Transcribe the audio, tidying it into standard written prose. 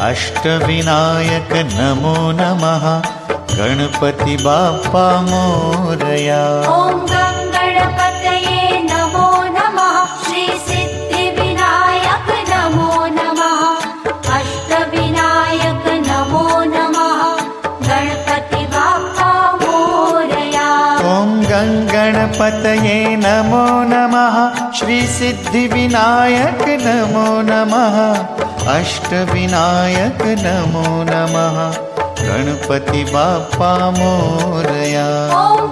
अष्टविनायक नमो नमः गणपति बाप्पा मोरया। ॐ गणपतये नमो नमः श्री सिद्धिविनायक नमो नमः अष्टविनायक नमो नमः गणपति बाप्पा मोरया। ॐ गणपतये नमो नमः श्री सिद्धिविनायक नमो नमः अष्टविनायक नमो नमः गणपति बाप्पा मोरया। ॐ